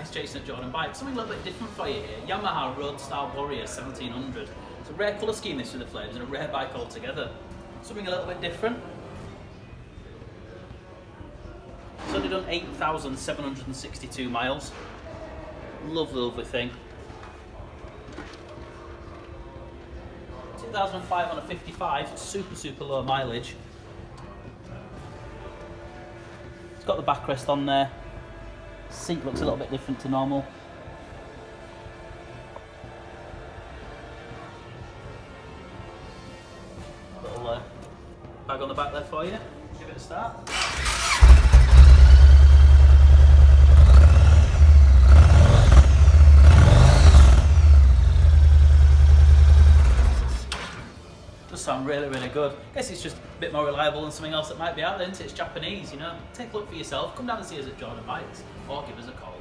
guys, Jason at Jordan Bikes. Something a little bit different for you here. Yamaha Roadstar Warrior 1700. It's a rare colour scheme this with the flames and a rare bike altogether. Something a little bit different. It's only done 8,762 miles. Lovely, lovely thing. 2005 on a 55, super low mileage. It's got the backrest on there. Seat looks a little bit different to normal. Little bag on the back there for you. Give it a start. Does sound really good. I guess it's just a bit more reliable than something else that might be out there, isn't it? It's Japanese, you know. Take a look for yourself. Come down and see us at Jordan Bikes or give us a call.